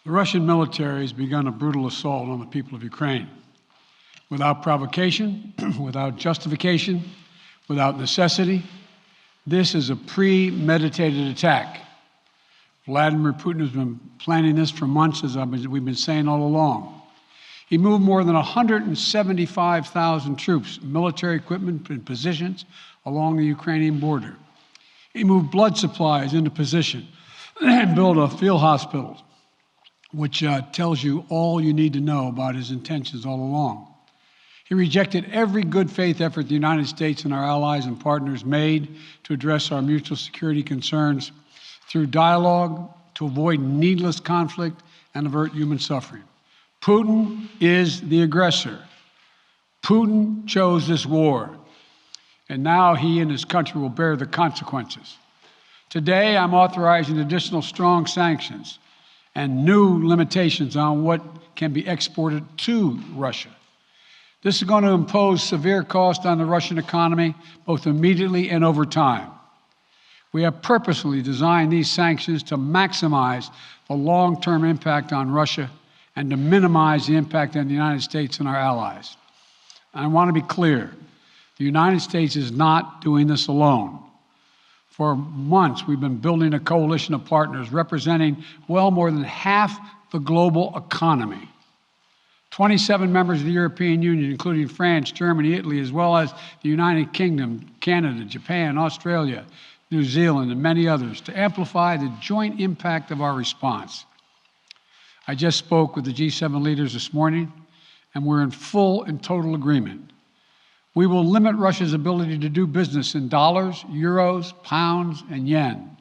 The Russian military has begun a brutal assault on the people of Ukraine. Without provocation, without justification, without necessity, this is a premeditated attack. Vladimir Putin has been planning this for months, as we've been saying all along. He moved more than 175,000 troops, military equipment, and positions along the Ukrainian border. He moved blood supplies into position and built a field hospital, which tells you all you need to know about his intentions all along. He rejected every good faith effort the United States and our allies and partners made to address our mutual security concerns through dialogue to avoid needless conflict and avert human suffering. Putin is the aggressor. Putin chose this war, and now he and his country will bear the consequences. Today, I'm authorizing additional strong sanctions and new limitations on what can be exported to Russia. This is going to impose severe cost on the Russian economy, both immediately and over time. We have purposely designed these sanctions to maximize the long-term impact on Russia and to minimize the impact on the United States and our allies. I want to be clear, the United States is not doing this alone. For months, we've been building a coalition of partners representing well more than half the global economy. 27 members of the European Union, including France, Germany, Italy, as well as the United Kingdom, Canada, Japan, Australia, New Zealand, and many others, to amplify the joint impact of our response. I just spoke with the G7 leaders this morning, and we're in full and total agreement. We will limit Russia's ability to do business in dollars, euros, pounds, and yen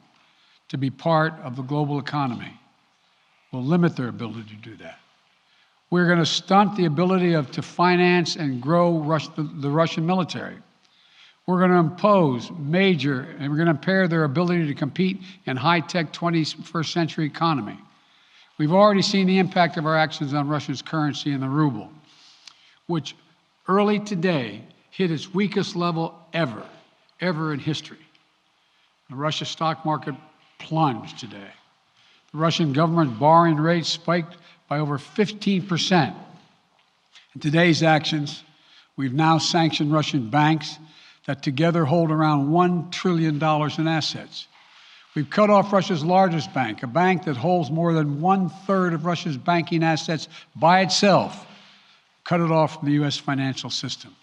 to be part of the global economy. We'll limit their ability to do that. We're going to stunt the ability to finance and grow the Russian military. We're going to impose and we're going to impair their ability to compete in high-tech 21st century economy. We've already seen the impact of our actions on Russia's currency and the ruble, which early today hit its weakest level ever in history. The Russia stock market plunged today. The Russian government borrowing rate spiked by over 15%. In today's actions, we've now sanctioned Russian banks that together hold around $1 trillion in assets. We've cut off Russia's largest bank, a bank that holds more than 1/3 of Russia's banking assets by itself, cut it off from the U.S. financial system.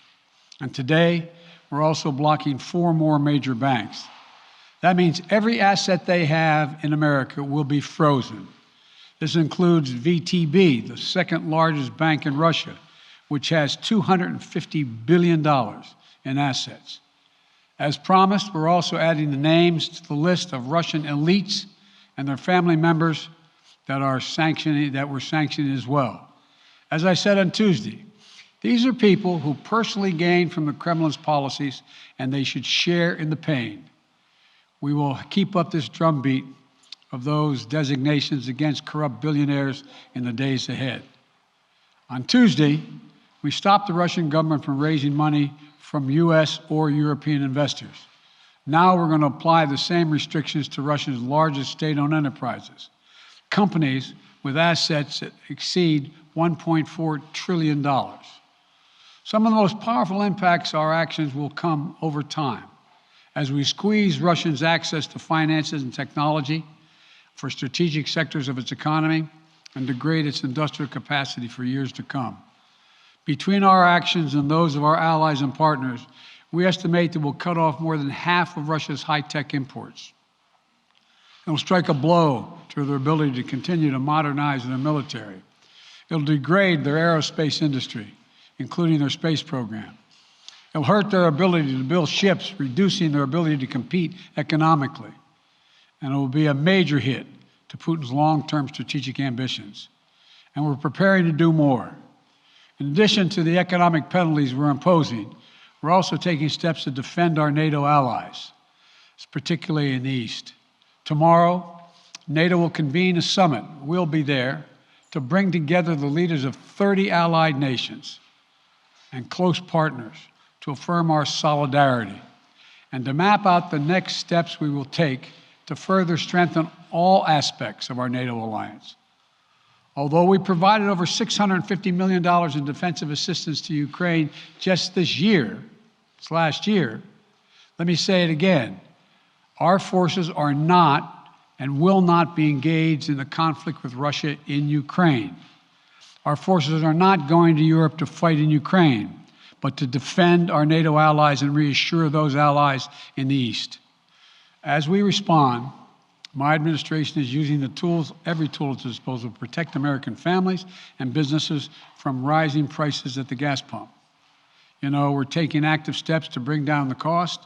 And today, we're also blocking 4 more major banks. That means every asset they have in America will be frozen. This includes VTB, the second largest bank in Russia, which has $250 billion in assets. As promised, we're also adding the names to the list of Russian elites and their family members that we're sanctioning as well. As I said on Tuesday, these are people who personally gain from the Kremlin's policies, and they should share in the pain. We will keep up this drumbeat of those designations against corrupt billionaires in the days ahead. On Tuesday, we stopped the Russian government from raising money from U.S. or European investors. Now we're going to apply the same restrictions to Russia's largest state-owned enterprises, companies with assets that exceed $1.4 trillion. Some of the most powerful impacts of our actions will come over time as we squeeze Russia's access to finances and technology for strategic sectors of its economy and degrade its industrial capacity for years to come. Between our actions and those of our allies and partners, we estimate that we'll cut off more than half of Russia's high-tech imports. It will strike a blow to their ability to continue to modernize their military. It will degrade their aerospace industry, including their space program. It will hurt their ability to build ships, reducing their ability to compete economically. And it will be a major hit to Putin's long-term strategic ambitions. And we're preparing to do more. In addition to the economic penalties we're imposing, we're also taking steps to defend our NATO allies, particularly in the East. Tomorrow, NATO will convene a summit. We'll be there to bring together the leaders of 30 allied nations and close partners to affirm our solidarity and to map out the next steps we will take to further strengthen all aspects of our NATO alliance. Although we provided over $650 million in defensive assistance to Ukraine just this last year, let me say it again. Our forces are not and will not be engaged in the conflict with Russia in Ukraine. Our forces are not going to Europe to fight in Ukraine, but to defend our NATO allies and reassure those allies in the East. As we respond, my administration is using the tools, every tool at its disposal, to protect American families and businesses from rising prices at the gas pump. You know, we're taking active steps to bring down the cost,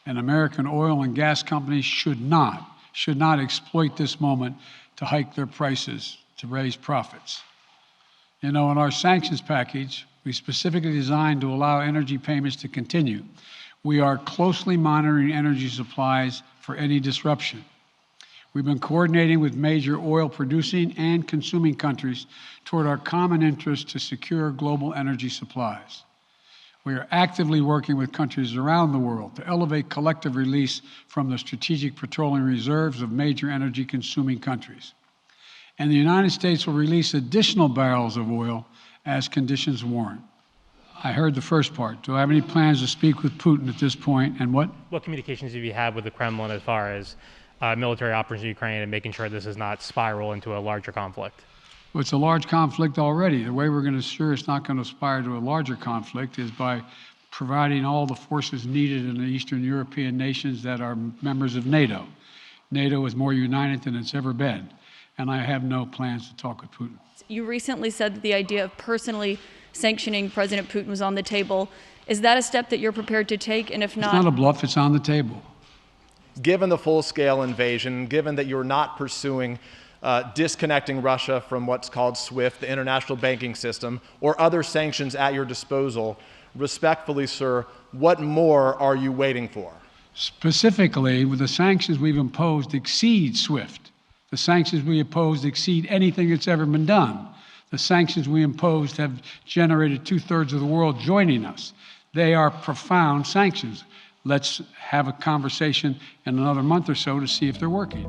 and American oil and gas companies should not exploit this moment to hike their prices to raise profits. You know, in our sanctions package, we specifically designed to allow energy payments to continue. We are closely monitoring energy supplies for any disruption. We've been coordinating with major oil producing and consuming countries toward our common interest to secure global energy supplies. We are actively working with countries around the world to elevate collective release from the strategic petroleum reserves of major energy consuming countries. And the United States will release additional barrels of oil as conditions warrant. I heard the first part. Do I have any plans to speak with Putin at this point, and what? What communications have you had with the Kremlin as far as military operations in Ukraine and making sure this does not spiral into a larger conflict? Well, it's a large conflict already. The way we're going to ensure it's not going to spiral to a larger conflict is by providing all the forces needed in the Eastern European nations that are members of NATO. NATO is more united than it's ever been, and I have no plans to talk with Putin. You recently said that the idea of personally sanctioning President Putin was on the table. Is that a step that you're prepared to take? And if not... It's not a bluff, it's on the table. Given the full-scale invasion, given that you're not pursuing disconnecting Russia from what's called SWIFT, the international banking system, or other sanctions at your disposal, respectfully, sir, what more are you waiting for? Specifically, with the sanctions we've imposed exceed SWIFT. The sanctions we imposed exceed anything that's ever been done. The sanctions we imposed have generated 2/3 of the world joining us. They are profound sanctions. Let's have a conversation in another month or so to see if they're working.